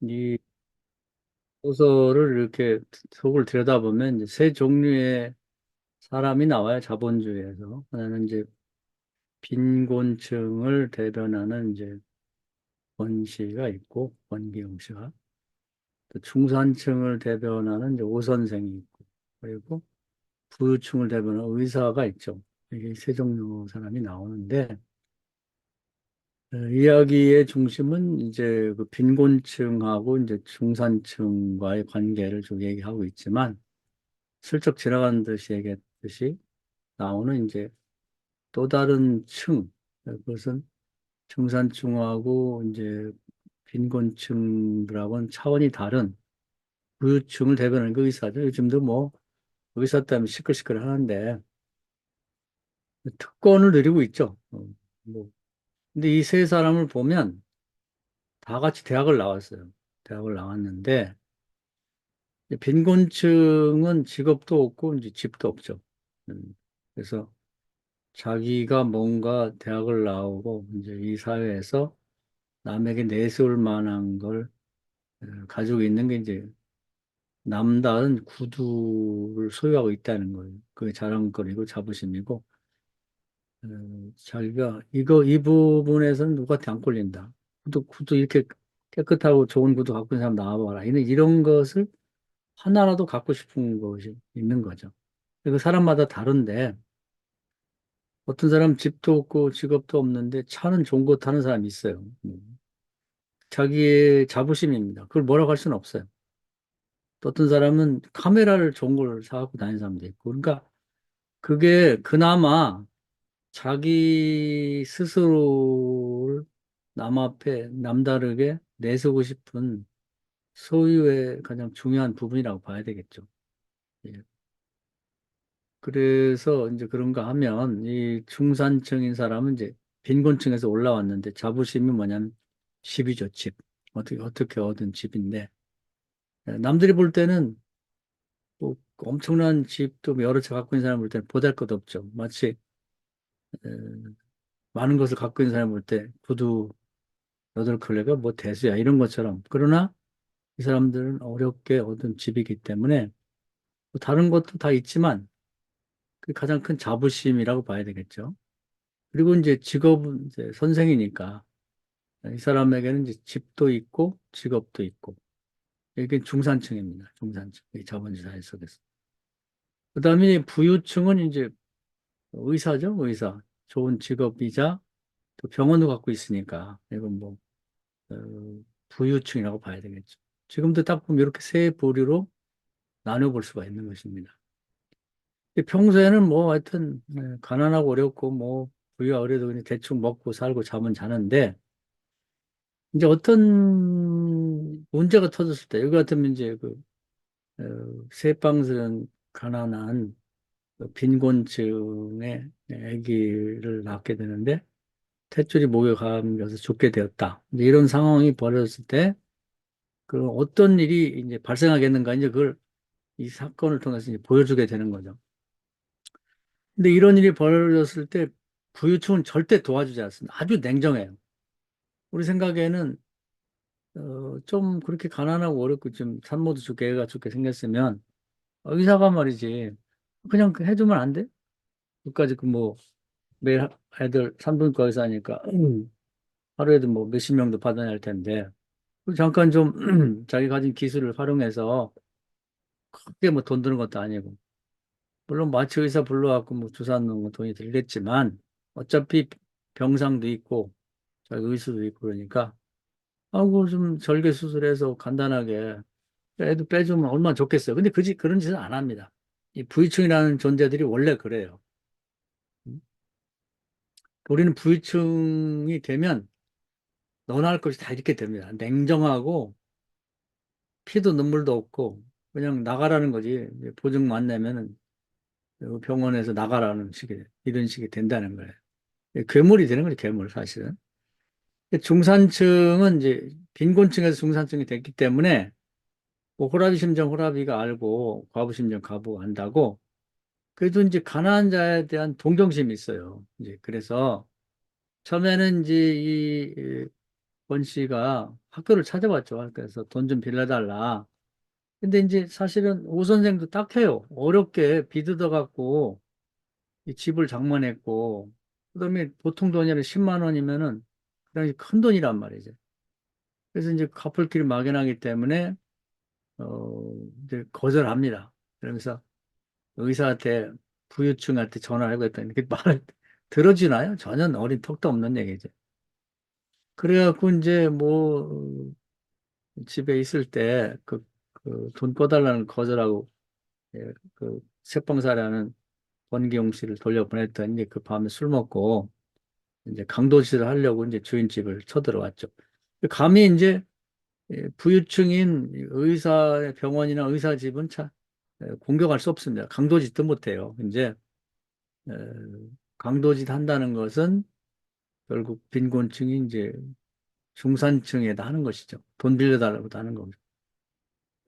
이 소설을 이렇게 속을 들여다보면 이제 세 종류의 사람이 나와요. 자본주의에서. 하나는 이제 빈곤층을 대변하는 이제 권 씨가 있고, 권기영 씨가. 또 중산층을 대변하는 이제 오 선생이 있고, 그리고 부유층을 대변하는 의사가 있죠. 이게 세 종류 사람이 나오는데, 이야기의 중심은 이제 그 빈곤층하고 이제 중산층과의 관계를 좀 얘기하고 있지만, 슬쩍 지나가는 듯이 얘기했듯이 나오는 이제 또 다른 층, 그것은 중산층하고 이제 빈곤층들하고는 차원이 다른 부유층을 대변하는 그 의사죠. 요즘도 뭐 의사 때문에 시끌시끌 하는데 특권을 누리고 있죠. 뭐. 근데 이 세 사람을 보면 다 같이 대학을 나왔어요. 대학을 나왔는데 빈곤층은 직업도 없고 이제 집도 없죠. 그래서 자기가 뭔가 대학을 나오고 이제 이 사회에서 남에게 내세울 만한 걸 가지고 있는 게 이제 남다른 구두를 소유하고 있다는 거예요. 그게 자랑거리고 자부심이고, 자기가 이 부분에서는 누구한테 안 꼴린다. 구두 이렇게 깨끗하고 좋은 구두 갖고 있는 사람 나와봐라. 이런 것을 하나라도 갖고 싶은 것이 있는 거죠. 그 사람마다 다른데, 어떤 사람 집도 없고 직업도 없는데 차는 좋은 거 타는 사람이 있어요. 자기의 자부심입니다. 그걸 뭐라고 할 수는 없어요. 또 어떤 사람은 카메라를 좋은 걸 사갖고 다니는 사람도 있고. 그러니까 그게 그나마 자기 스스로를 남 앞에 남다르게 내세우고 싶은 소유의 가장 중요한 부분이라고 봐야 되겠죠. 예. 그래서 이제 그런가 하면 이 중산층인 사람은 이제 빈곤층에서 올라왔는데 자부심이 뭐냐면 집이죠, 집. 어떻게 얻은 집인데. 남들이 볼 때는 뭐 엄청난 집도 뭐 여러 채 갖고 있는 사람 볼 때는 보잘것없죠. 마치 에, 많은 것을 갖고 있는 사람 볼 때 구두 여덟 켤레가 뭐 대수야 이런 것처럼. 그러나 이 사람들은 어렵게 얻은 집이기 때문에 뭐 다른 것도 다 있지만 그 가장 큰 자부심이라고 봐야 되겠죠. 그리고 이제 직업은 이제 선생이니까 이 사람에게는 이제 집도 있고 직업도 있고 이게 중산층입니다. 중산층. 이 자본주의 사회 속에서. 그다음에 부유층은 이제 의사죠, 의사. 좋은 직업이자 또 병원도 갖고 있으니까 이건 뭐 어, 부유층이라고 봐야 되겠죠. 지금도 딱 보면 이렇게 세 부류로 나눠볼 수가 있는 것입니다. 평소에는 뭐 하여튼 가난하고 어렵고 뭐 부유하 어려도 그냥 대충 먹고 살고 잠은 자는데 이제 어떤 문제가 터졌을 때 여기 같으면 이제 그 새빵스런 가난한 그 빈곤층의 아기를 낳게 되는데 탯줄이 목에 감겨서 죽게 되었다. 이제 이런 상황이 벌어졌을 때, 그 어떤 일이 이제 발생하겠는가, 이제 그걸 이 사건을 통해서 이제 보여주게 되는 거죠. 근데 이런 일이 벌어졌을 때, 부유층은 절대 도와주지 않습니다. 아주 냉정해요. 우리 생각에는, 좀 그렇게 가난하고 어렵고 좀 산모도 죽게 애가 죽게 생겼으면, 의사가 말이지, 그냥 그 해주면 안 돼? 그까지 그 뭐, 매일 애들 산부인과 의사니까, 하루에도 뭐 몇십 명도 받아야 할 텐데, 잠깐 좀 자기 가진 기술을 활용해서 크게 뭐 돈 드는 것도 아니고 물론 마취 의사 불러갖고 뭐 주사 넣는 건 돈이 들겠지만 어차피 병상도 있고 자기 의수도 있고 그러니까 하고 좀 절개 수술해서 간단하게 애도 빼주면 얼마나 좋겠어요. 근데 그런 짓은 안 합니다. 이 부유층이라는 존재들이 원래 그래요. 음? 우리는 부유층이 되면 너나 할 것이 다 이렇게 됩니다. 냉정하고 피도 눈물도 없고 그냥 나가라는 거지. 보증 안 내면은 병원에서 나가라는 식의 이런 식이 된다는 거예요. 괴물이 되는 거죠, 괴물 사실은. 중산층은 이제 빈곤층에서 중산층이 됐기 때문에 뭐 호라비 심정 호라비가 알고 과부 심정 과부가 안다고 그래도 이제 가난한 자에 대한 동정심이 있어요. 이제 그래서 처음에는 이제 이 권 씨가 학교를 찾아왔죠. 그래서 돈 좀 빌려달라. 근데 이제 사실은 오 선생도 딱해요. 어렵게 비뜯어 갖고 이 집을 장만했고, 그다음에 보통 돈이 아니라 10만 원이면은 그 당시 큰 돈이란 말이죠. 그래서 이제 갚을 길이 막연하기 때문에 이제 거절합니다. 그러면서 의사한테 부유층한테 전화하고 했더니 그 말을 들어주나요? 전혀 어린 턱도 없는 얘기죠. 그래갖고 이제 뭐 집에 있을 때 돈 꺼달라는 거절하고 예, 그 새빵살이하는 권기용 씨를 돌려보냈더니 이제 그 밤에 술 먹고 이제 강도질을 하려고 이제 주인 집을 쳐들어왔죠. 감히 이제 부유층인 의사 병원이나 의사 집은 공격할 수 없습니다. 강도짓도 못해요. 이제 에, 강도짓 한다는 것은 결국 빈곤층이 이제 중산층에다 하는 것이죠. 돈 빌려달라고도 하는 겁니다.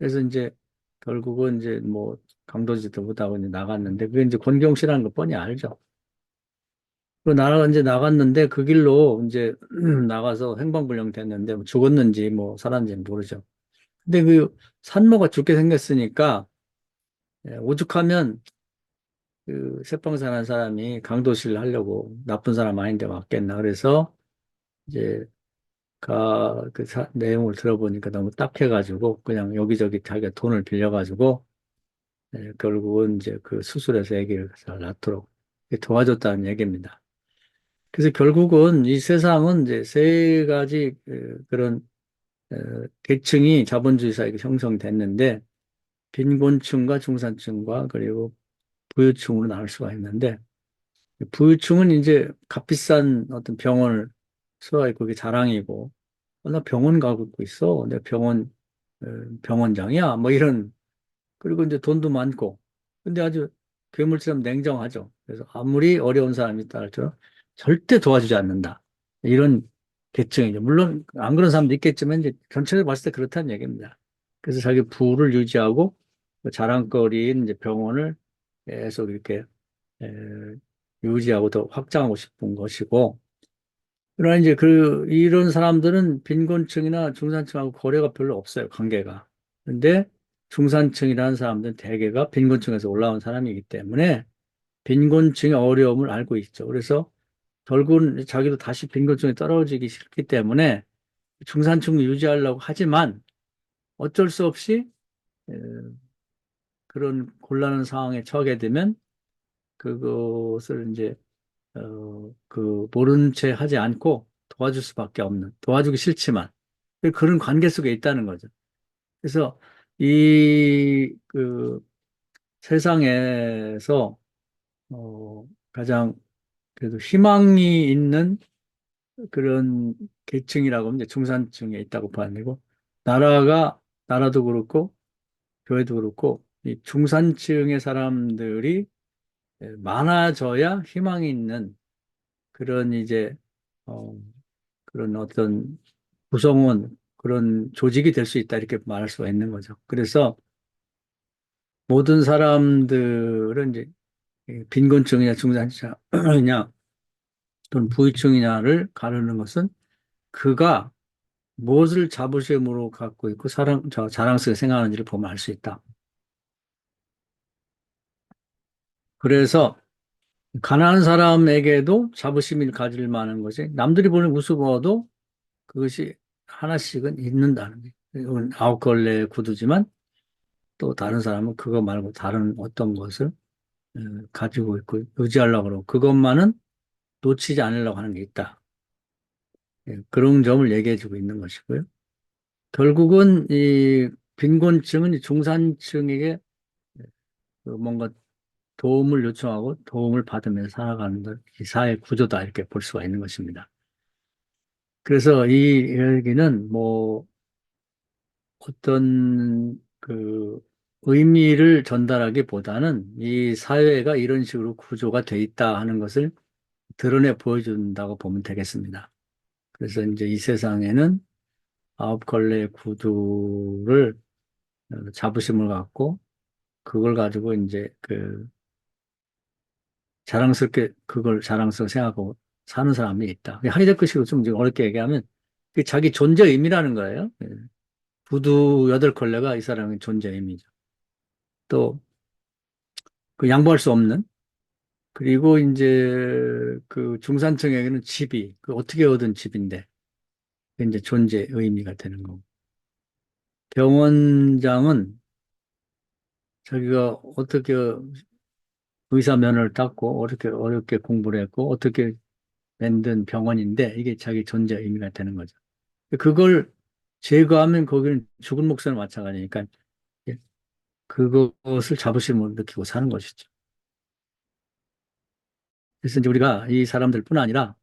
그래서 이제 결국은 이제 뭐 강도짓도 못하고 이제 나갔는데 그게 이제 권경 씨라는 거 뻔히 알죠. 그 나라가 이제 나갔는데 그 길로 이제 나가서 행방불명 됐는데 뭐 죽었는지 뭐 살았는지 모르죠. 근데 그 산모가 죽게 생겼으니까 오죽하면 그 새빵산한 사람이 강도질 하려고 나쁜 사람 아닌데 왔겠나. 그래서 이제 내용을 들어보니까 너무 딱해가지고 그냥 여기저기 자기가 돈을 빌려가지고 결국은 이제 그 수술해서 아기를 잘 낳도록 도와줬다는 얘기입니다. 그래서 결국은 이 세상은 이제 세 가지 그런 어, 계층이 자본주의 사회가 형성됐는데 빈곤층과 중산층과 그리고 부유층으로 나눌 수가 있는데 부유층은 이제 값비싼 어떤 병원을 수여하고 그게 자랑이고 나 병원 가고 있어. 내 어, 병원장이야. 뭐 이런 그리고 이제 돈도 많고. 근데 아주 괴물처럼 냉정하죠. 그래서 아무리 어려운 사람이 있다 할지라도 절대 도와주지 않는다. 이런 계층이죠. 물론 안 그런 사람도 있겠지만 이제 전체를 봤을 때 그렇다는 얘기입니다. 그래서 자기 부를 유지하고 그 자랑거리인 이제 병원을 계속 이렇게 에, 유지하고 더 확장하고 싶은 것이고 그러나 이제 이런 사람들은 빈곤층이나 중산층하고 거래가 별로 없어요, 관계가. 근데 중산층이라는 사람들은 대개가 빈곤층에서 올라온 사람이기 때문에 빈곤층의 어려움을 알고 있죠. 그래서 결국은 자기도 다시 빈곤층에 떨어지기 싫기 때문에 중산층을 유지하려고 하지만 어쩔 수 없이 에, 그런 곤란한 상황에 처하게 되면 그것을 이제 모른 채 하지 않고 도와줄 수밖에 없는, 도와주기 싫지만, 그런 관계 속에 있다는 거죠. 그래서 세상에서, 가장 그래도 희망이 있는 그런 계층이라고 하면 이제 중산층에 있다고 봐야 되고, 나라도 그렇고, 교회도 그렇고, 이 중산층의 사람들이 많아져야 희망이 있는 그런 이제, 어, 그런 어떤 구성원, 그런 조직이 될 수 있다, 이렇게 말할 수가 있는 거죠. 그래서 모든 사람들은 이제 빈곤층이냐 중산층이냐 또는 부유층이냐를 가르는 것은 그가 무엇을 자부심으로 갖고 있고 자랑스럽게 생각하는지를 보면 알 수 있다. 그래서 가난한 사람에게도 자부심을 가질 만한 것이 남들이 보는 우스워도 그것이 하나씩은 있는다는 거예요. 이건 아홉 걸레의 구두지만 또 다른 사람은 그거 말고 다른 어떤 것을 가지고 있고 유지하려고 그러고 그것만은 놓치지 않으려고 하는 게 있다. 그런 점을 얘기해 주고 있는 것이고요. 결국은 이 빈곤층은 이 중산층에게 뭔가 도움을 요청하고 도움을 받으면서 살아가는 이 사회 구조다 이렇게 볼 수가 있는 것입니다. 그래서 이 얘기는 뭐 어떤 의미를 전달하기보다는 이 사회가 이런 식으로 구조가 돼 있다 하는 것을 드러내 보여준다고 보면 되겠습니다. 그래서 이제 이 세상에는 아홉 걸레의 구두를 자부심을 갖고 그걸 가지고 이제 자랑스럽게 그걸 자랑스럽게 생각하고 사는 사람이 있다. 하이데크식으로 좀 이제 어렵게 얘기하면 그 자기 존재 의미라는 거예요. 예. 구두 8컬레가 이 사람의 존재 의미죠. 또, 그 양보할 수 없는, 그리고 이제 그 중산층에게는 집이, 그 어떻게 얻은 집인데, 그게 이제 존재 의미가 되는 거고. 병원장은 자기가 어떻게 의사 면허를 땄고, 어떻게 어렵게 공부를 했고, 어떻게 만든 병원인데, 이게 자기 존재 의미가 되는 거죠. 그걸 제거하면 거기는 죽은 목숨을 마찬가지니까, 예, 그것을 자부심을 느끼고 사는 것이죠. 그래서 이제 우리가 이 사람들뿐 아니라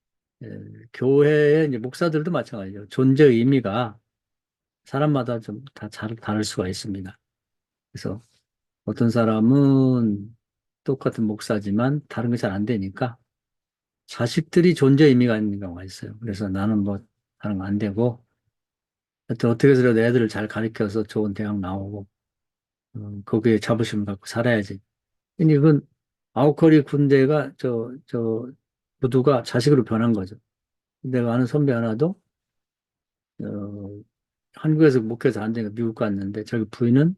예, 교회의 이제 목사들도 마찬가지죠. 존재 의미가 사람마다 좀 다 다를 수가 있습니다. 그래서 어떤 사람은 똑같은 목사지만 다른 게 잘 안 되니까 자식들이 존재 의미가 있는 경우가 있어요. 그래서 나는 뭐 다른 거 안 되고 하여튼 어떻게 해서라도 애들을 잘 가르쳐서 좋은 대학 나오고 거기에 자부심을 갖고 살아야지. 근데 이건 아우커리 군대가 부두가 자식으로 변한 거죠. 내가 아는 선배 하나도 어, 한국에서 목회해서 안 되니까 미국 갔는데 저기 부인은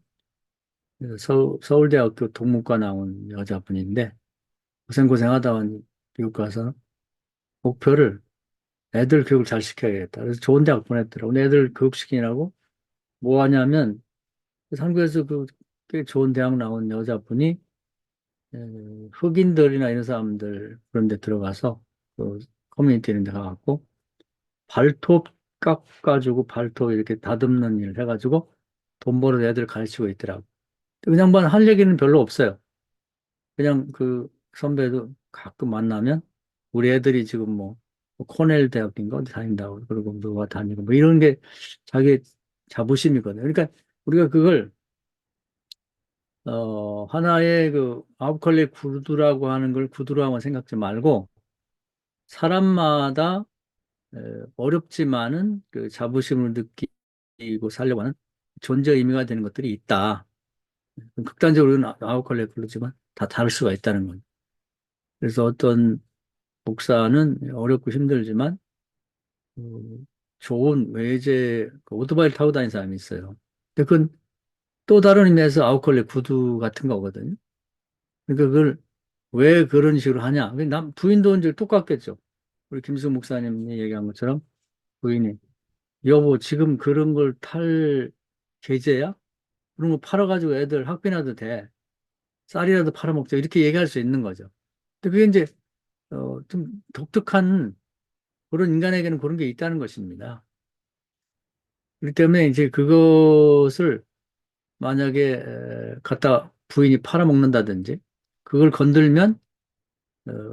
서울대학교 동문과 나온 여자분인데 고생하다 미국 가서 목표를 애들 교육을 잘 시켜야겠다. 그래서 좋은 대학 보냈더라고. 근데 애들 교육시키느라고 뭐 하냐면 한국에서 꽤 좋은 대학 나온 여자분이 흑인들이나 이런 사람들 그런 데 들어가서 그 커뮤니티 이런 데 가갖고 발톱 깎아주고 발톱 이렇게 다듬는 일을 해가지고 돈 벌어 애들 가르치고 있더라고. 그 양반 할 얘기는 별로 없어요. 그냥 그 선배도 가끔 만나면 우리 애들이 지금 뭐 코넬 대학인가 어디 다닌다고 그러고 누가 다니고 뭐 이런 게 자기 자부심이거든요. 그러니까 우리가 그걸 하나의 그 아웃컬리 구두라고 하는 걸 구두라고 생각지 말고 사람마다 에, 어렵지만은 그 자부심을 느끼고 살려고 하는 존재 의미가 되는 것들이 있다. 극단적으로는 아웃컬리 구르지만 다 다를 수가 있다는 거예요. 그래서 어떤 목사는 어렵고 힘들지만 좋은 외제 그 오토바이를 타고 다니는 사람이 있어요. 근데 그건 또 다른 의미에서 아웃컬리 구두 같은 거거든요. 그러니까 그걸 왜 그런 식으로 하냐? 남 부인도 이제 똑같겠죠. 우리 김수 목사님이 얘기한 것처럼 부인이 여보 지금 그런 걸 탈 계제야? 그런 거 팔아가지고 애들 학비나도 돼. 쌀이라도 팔아먹자. 이렇게 얘기할 수 있는 거죠. 근데 그게 이제 좀 독특한 그런 인간에게는 그런 게 있다는 것입니다. 그렇기 때문에 이제 그것을 만약에 갖다 부인이 팔아먹는다든지 그걸 건들면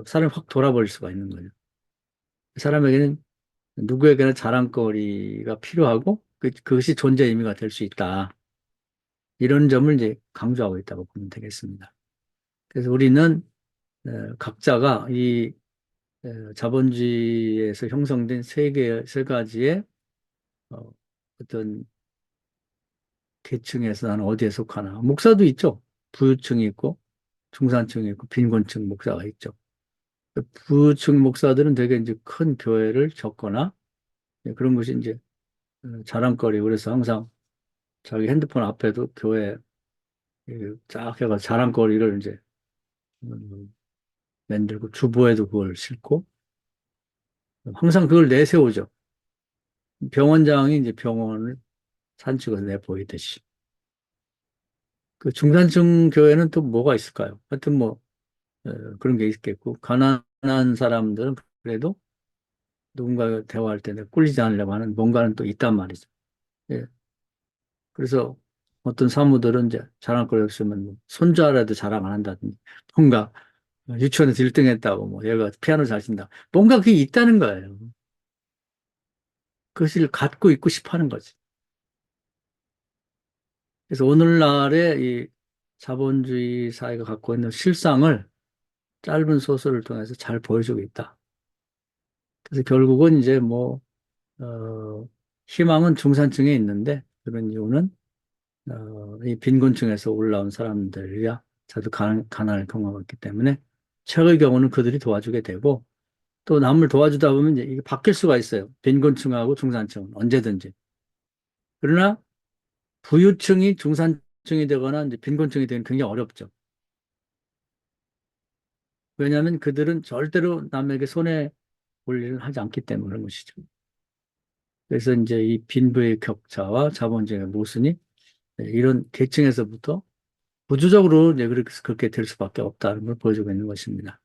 사람이 확 돌아버릴 수가 있는 거죠. 그 사람에게는 누구에게나 자랑거리가 필요하고 그것이 존재 의미가 될 수 있다. 이런 점을 이제 강조하고 있다고 보면 되겠습니다. 그래서 우리는 각자가 이 자본주의에서 형성된 세 가지의 어, 어떤 계층에서 나는 어디에 속하나. 목사도 있죠. 부유층이 있고 중산층이 있고 빈곤층 목사가 있죠. 부유층 목사들은 되게 이제 큰 교회를 적거나 그런 것이 이제 자랑거리. 그래서 항상 자기 핸드폰 앞에도 교회 쫙 해가 자랑거리를 이제 음, 만들고 주보에도 그걸 싣고 항상 그걸 내세우죠. 병원장이 이제 병원을 산책을 내보이듯이. 그 중산층 교회는 또 뭐가 있을까요? 하여튼 뭐 그런 게 있겠고 가난한 사람들은 그래도 누군가 대화할 때 내가 꿀리지 않으려고 하는 뭔가는 또 있단 말이죠. 예. 그래서 어떤 사무들은 이제 자랑거리 없으면 뭐 손자라도 자랑 안 한다든지 뭔가 유치원에서 1등 했다고 뭐 얘가 피아노 잘 친다. 뭔가 그게 있다는 거예요. 그것을 갖고 있고 싶어 하는 거지. 그래서 오늘날의 이 자본주의 사회가 갖고 있는 실상을 짧은 소설을 통해서 잘 보여주고 있다. 그래서 결국은 이제 희망은 중산층에 있는데 그런 이유는 이 빈곤층에서 올라온 사람들이야 자주 가난을 경험했기 때문에 최악의 경우는 그들이 도와주게 되고 또 남을 도와주다 보면 이제 이게 바뀔 수가 있어요. 빈곤층하고 중산층은 언제든지. 그러나 부유층이 중산층이 되거나 이제 빈곤층이 되면 굉장히 어렵죠. 왜냐하면 그들은 절대로 남에게 손해 볼 일을 하지 않기 때문에 그런 것이죠. 그래서 이제 이 빈부의 격차와 자본주의의 모순이 이런 계층에서부터 구조적으로 이제 그렇게 될 수밖에 없다는 걸 보여주고 있는 것입니다.